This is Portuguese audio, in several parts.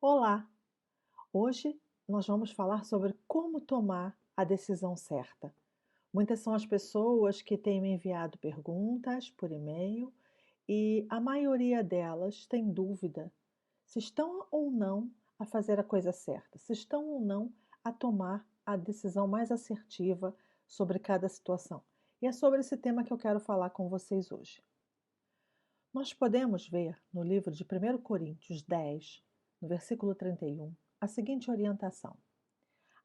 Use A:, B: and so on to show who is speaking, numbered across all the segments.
A: Olá! Hoje nós vamos falar sobre como tomar a decisão certa. Muitas são as pessoas que têm me enviado perguntas por e-mail e a maioria delas tem dúvida se estão ou não a fazer a coisa certa, se estão ou não a tomar a decisão mais assertiva sobre cada situação. E é sobre esse tema que eu quero falar com vocês hoje. Nós podemos ver no livro de 1 Coríntios 10, no versículo 31, a seguinte orientação: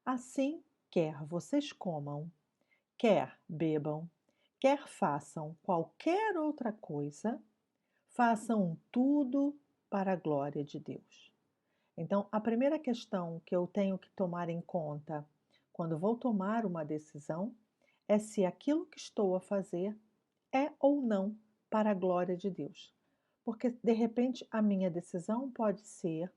A: Assim, quer vocês comam, quer bebam, quer façam qualquer outra coisa, façam tudo para a glória de Deus. Então, a primeira questão que eu tenho que tomar em conta quando vou tomar uma decisão é se aquilo que estou a fazer é ou não para a glória de Deus. Porque, de repente, a minha decisão pode ser,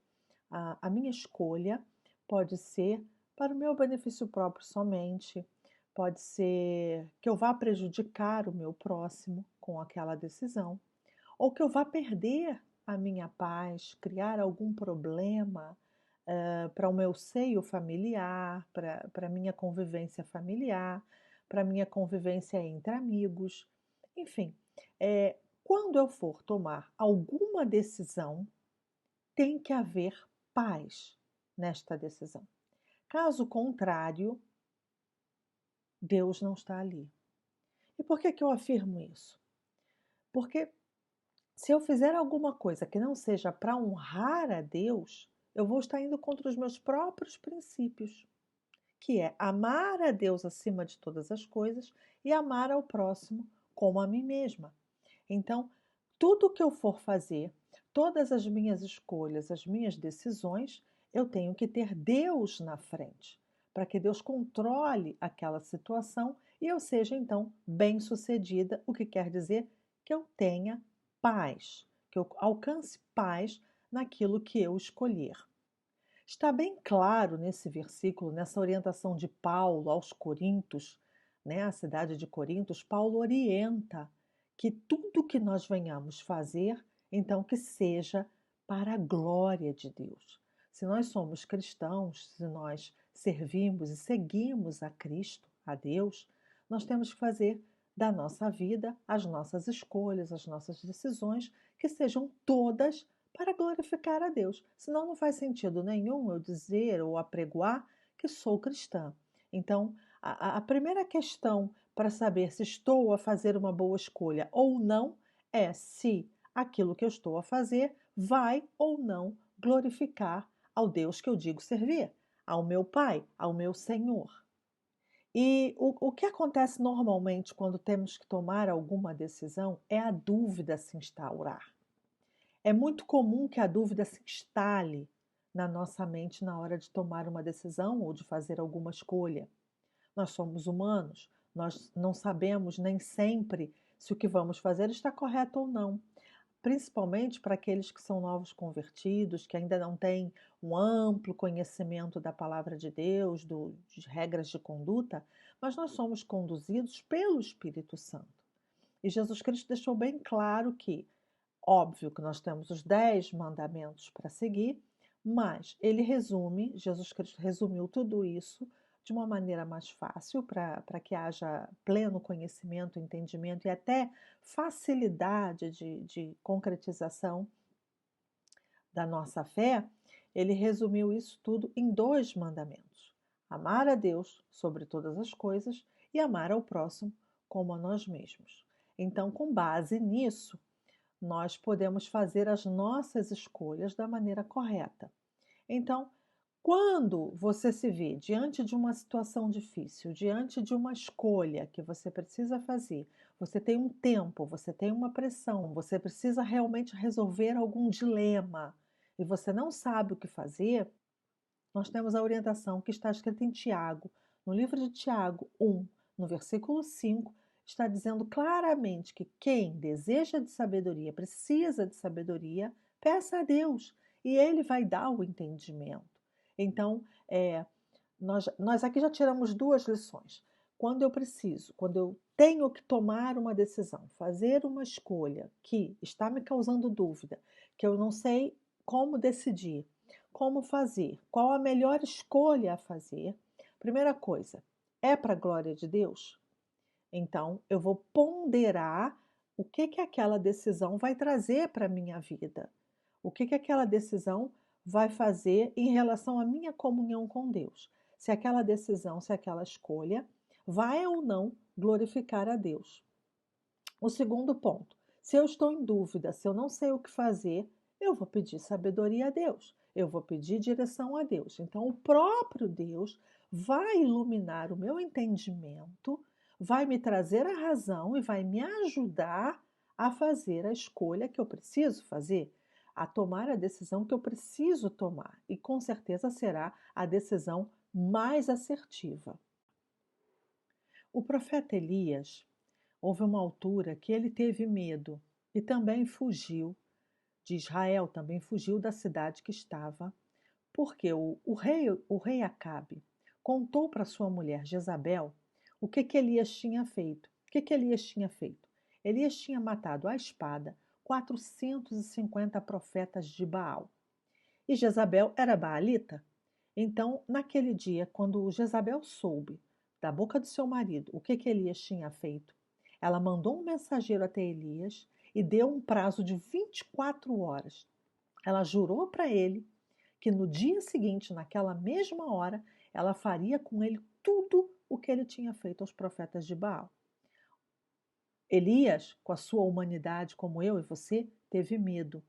A: a minha escolha pode ser para o meu benefício próprio somente, pode ser que eu vá prejudicar o meu próximo com aquela decisão, ou que eu vá perder a minha paz, criar algum problema para o meu seio familiar, para a minha convivência familiar, para a minha convivência entre amigos. Enfim, quando eu for tomar alguma decisão, tem que haver paz nesta decisão. Caso contrário, Deus não está ali. E por que eu afirmo isso? Porque se eu fizer alguma coisa que não seja para honrar a Deus, eu vou estar indo contra os meus próprios princípios, que é amar a Deus acima de todas as coisas e amar ao próximo como a mim mesma. Então, tudo que eu for fazer, todas as minhas escolhas, as minhas decisões, eu tenho que ter Deus na frente, para que Deus controle aquela situação e eu seja então bem-sucedida, o que quer dizer que eu tenha paz, que eu alcance paz naquilo que eu escolher. Está bem claro nesse versículo, nessa orientação de Paulo aos Coríntios, né, a cidade de Corintos, Paulo orienta que tudo que nós venhamos fazer, então que seja para a glória de Deus. Se nós somos cristãos, se nós servimos e seguimos a Cristo, a Deus, nós temos que fazer da nossa vida as nossas escolhas, as nossas decisões, que sejam todas para glorificar a Deus. Senão não faz sentido nenhum eu dizer ou apregoar que sou cristã. Então, a primeira questão para saber se estou a fazer uma boa escolha ou não é se aquilo que eu estou a fazer vai ou não glorificar ao Deus que eu digo servir, ao meu Pai, ao meu Senhor. E o que acontece normalmente quando temos que tomar alguma decisão é a dúvida se instaurar. É muito comum que a dúvida se instale na nossa mente na hora de tomar uma decisão ou de fazer alguma escolha. Nós somos humanos, nós não sabemos nem sempre se o que vamos fazer está correto ou não. Principalmente para aqueles que são novos convertidos, que ainda não têm um amplo conhecimento da palavra de Deus, de regras de conduta, mas nós somos conduzidos pelo Espírito Santo. E Jesus Cristo deixou bem claro que óbvio que nós temos os 10 mandamentos para seguir, mas Jesus Cristo resumiu tudo isso de uma maneira mais fácil para que haja pleno conhecimento, entendimento e até facilidade de concretização da nossa fé. Ele resumiu isso tudo em 2 mandamentos: amar a Deus sobre todas as coisas e amar ao próximo como a nós mesmos. Então, com base nisso, nós podemos fazer as nossas escolhas da maneira correta. Então, quando você se vê diante de uma situação difícil, diante de uma escolha que você precisa fazer, você tem um tempo, você tem uma pressão, você precisa realmente resolver algum dilema e você não sabe o que fazer, nós temos a orientação que está escrita em Tiago, no livro de Tiago 1, no versículo 5, está dizendo claramente que quem deseja de sabedoria, precisa de sabedoria, peça a Deus e Ele vai dar o entendimento. Então, nós aqui já tiramos 2 lições. Quando eu tenho que tomar uma decisão, fazer uma escolha que está me causando dúvida, que eu não sei como decidir, como fazer, qual a melhor escolha a fazer. Primeira coisa, é para a glória de Deus? Então, eu vou ponderar o que aquela decisão vai trazer para a minha vida. O que aquela decisão vai fazer em relação à minha comunhão com Deus. Se aquela decisão, se aquela escolha vai ou não glorificar a Deus. O segundo ponto, se eu estou em dúvida, se eu não sei o que fazer, eu vou pedir sabedoria a Deus, eu vou pedir direção a Deus. Então, o próprio Deus vai iluminar o meu entendimento, vai me trazer a razão e vai me ajudar a fazer a escolha que eu preciso fazer, a tomar a decisão que eu preciso tomar. E com certeza será a decisão mais assertiva. O profeta Elias, houve uma altura que ele teve medo e também fugiu de Israel, também fugiu da cidade que estava, porque o rei Acabe contou para sua mulher Jezabel o que Elias tinha feito. O que Elias tinha feito? Elias tinha matado à espada 450 profetas de Baal. E Jezabel era baalita. Então, naquele dia, quando Jezabel soube da boca do seu marido o que Elias tinha feito, ela mandou um mensageiro até Elias e deu um prazo de 24 horas. Ela jurou para ele que no dia seguinte, naquela mesma hora, ela faria com ele tudo o que ele tinha feito aos profetas de Baal. Elias, com a sua humanidade, como eu e você, teve medo.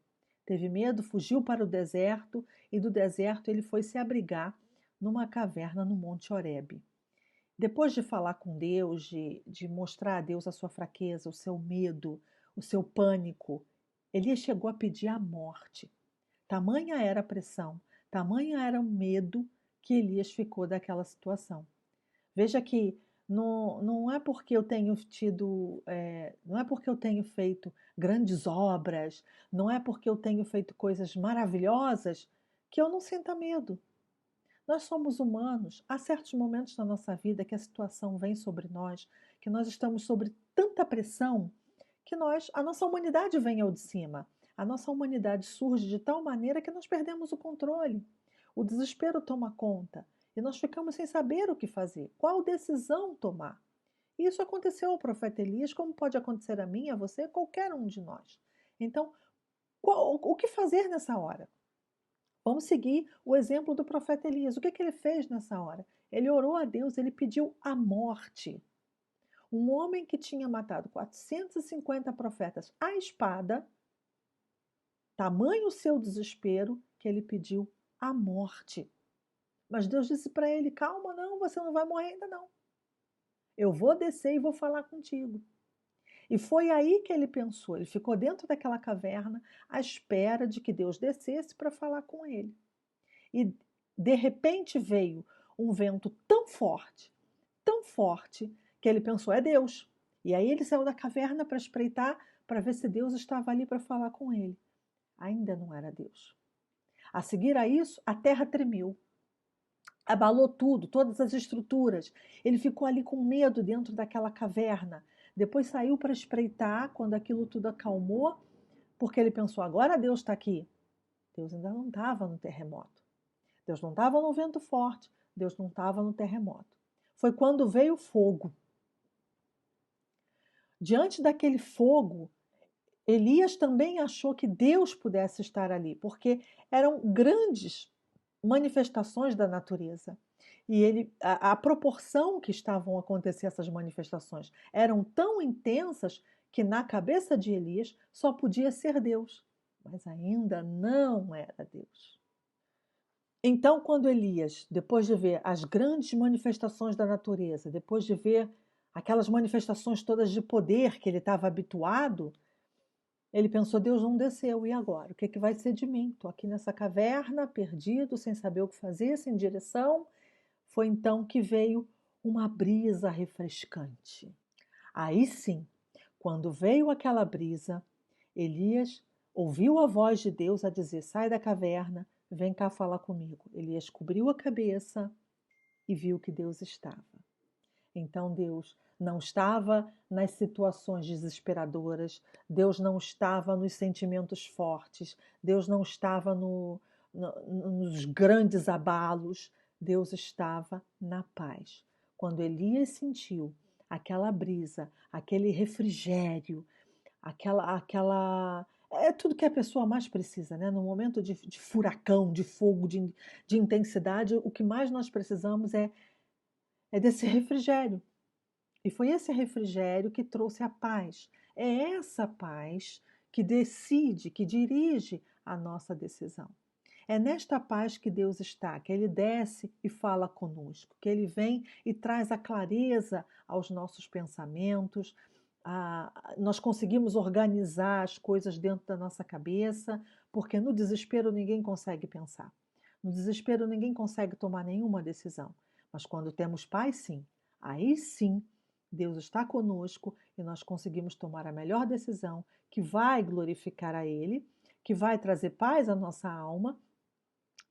A: Teve medo, fugiu para o deserto e do deserto ele foi se abrigar numa caverna no Monte Horebe. Depois de falar com Deus, de mostrar a Deus a sua fraqueza, o seu medo, o seu pânico, Elias chegou a pedir a morte. Tamanha era a pressão, tamanha era o medo que Elias ficou daquela situação. Veja que não é porque eu tenho não é porque eu tenho feito grandes obras, não é porque eu tenho feito coisas maravilhosas que eu não sinta medo. Nós somos humanos. Há certos momentos na nossa vida que a situação vem sobre nós, que nós estamos sob tanta pressão, que a nossa humanidade vem ao de cima. A nossa humanidade surge de tal maneira que nós perdemos o controle. O desespero toma conta e nós ficamos sem saber o que fazer, qual decisão tomar. Isso aconteceu ao profeta Elias, como pode acontecer a mim, a você, a qualquer um de nós. Então, o que fazer nessa hora? Vamos seguir o exemplo do profeta Elias. O que ele fez nessa hora? Ele orou a Deus, ele pediu a morte. Um homem que tinha matado 450 profetas à espada, tamanho o seu desespero que ele pediu a morte. Mas Deus disse para ele: calma, não, você não vai morrer ainda não. Eu vou descer e vou falar contigo. E foi aí que ele pensou. Ele ficou dentro daquela caverna à espera de que Deus descesse para falar com ele. E de repente veio um vento tão forte, que ele pensou: é Deus. E aí ele saiu da caverna para espreitar, para ver se Deus estava ali para falar com ele. Ainda não era Deus. A seguir a isso, a terra tremeu. Abalou tudo, todas as estruturas. Ele ficou ali com medo dentro daquela caverna. Depois saiu para espreitar quando aquilo tudo acalmou, porque ele pensou: agora Deus está aqui. Deus ainda não estava no terremoto. Deus não estava no vento forte. Deus não estava no terremoto. Foi quando veio o fogo. Diante daquele fogo, Elias também achou que Deus pudesse estar ali, porque eram grandes manifestações da natureza. E a proporção que estavam a acontecer essas manifestações eram tão intensas que na cabeça de Elias só podia ser Deus, mas ainda não era Deus. Então, quando Elias, depois de ver as grandes manifestações da natureza, depois de ver aquelas manifestações todas de poder que ele estava habituado, ele pensou: Deus não desceu, e agora? O que vai ser de mim? Estou aqui nessa caverna, perdido, sem saber o que fazer, sem direção. Foi então que veio uma brisa refrescante. Aí sim, quando veio aquela brisa, Elias ouviu a voz de Deus a dizer: sai da caverna, vem cá falar comigo. Elias cobriu a cabeça e viu que Deus estava. Então Deus não estava nas situações desesperadoras, Deus não estava nos sentimentos fortes, Deus não estava nos grandes abalos, Deus estava na paz. Quando Elias sentiu aquela brisa, aquele refrigério, é tudo que a pessoa mais precisa, né? No momento de furacão, de fogo, de intensidade, o que mais nós precisamos é desse refrigério. E foi esse refrigério que trouxe a paz. É essa paz que decide, que dirige a nossa decisão. É nesta paz que Deus está, que Ele desce e fala conosco, que Ele vem e traz a clareza aos nossos pensamentos. Nós conseguimos organizar as coisas dentro da nossa cabeça, porque no desespero ninguém consegue pensar. No desespero ninguém consegue tomar nenhuma decisão. Mas quando temos paz, sim. Aí sim, Deus está conosco e nós conseguimos tomar a melhor decisão que vai glorificar a Ele, que vai trazer paz à nossa alma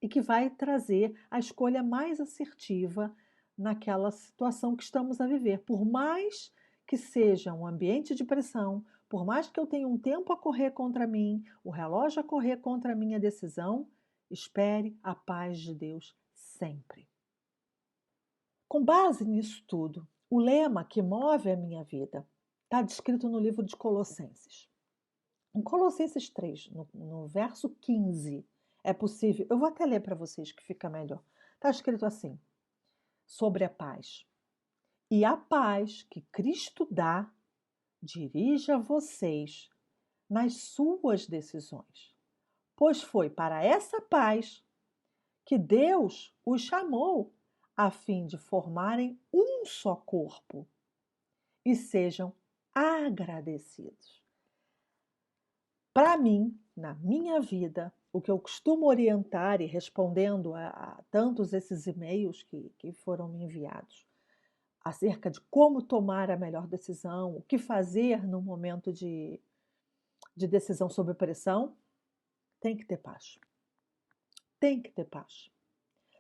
A: e que vai trazer a escolha mais assertiva naquela situação que estamos a viver. Por mais que seja um ambiente de pressão, por mais que eu tenha um tempo a correr contra mim, o relógio a correr contra a minha decisão, espere a paz de Deus sempre. Com base nisso tudo, o lema que move a minha vida está descrito no livro de Colossenses. Em Colossenses 3, no verso 15, é possível, eu vou até ler para vocês que fica melhor. Está escrito assim, sobre a paz. E a paz que Cristo dá, dirija vocês nas suas decisões. Pois foi para essa paz que Deus os chamou, a fim de formarem um só corpo e sejam agradecidos. Para mim, na minha vida, o que eu costumo orientar e respondendo a tantos esses e-mails que foram me enviados, acerca de como tomar a melhor decisão, o que fazer no momento de decisão sob pressão, tem que ter paz. Tem que ter paz.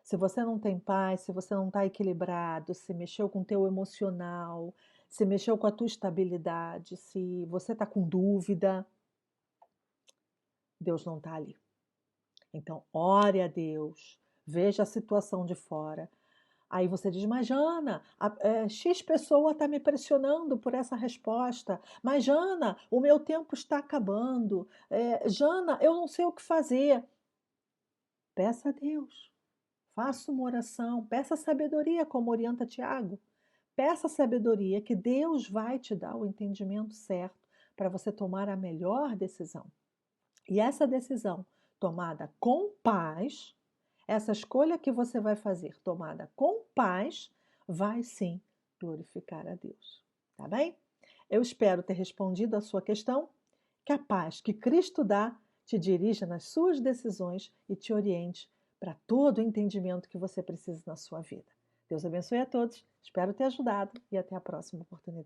A: Se você não tem paz, se você não está equilibrado, se mexeu com o teu emocional, se mexeu com a tua estabilidade, se você está com dúvida, Deus não está ali. Então, ore a Deus, veja a situação de fora. Aí você diz, mas Jana, X pessoa está me pressionando por essa resposta. Mas Jana, o meu tempo está acabando. Jana, eu não sei o que fazer. Peça a Deus. Faça uma oração. Peça sabedoria, como orienta Tiago. Peça sabedoria que Deus vai te dar o entendimento certo para você tomar a melhor decisão. E essa decisão tomada com paz, essa escolha que você vai fazer tomada com paz, vai sim glorificar a Deus. Tá bem? Eu espero ter respondido a sua questão. Que a paz que Cristo dá te dirija nas suas decisões e te oriente para todo o entendimento que você precisa na sua vida. Deus abençoe a todos. Espero ter ajudado e até a próxima oportunidade.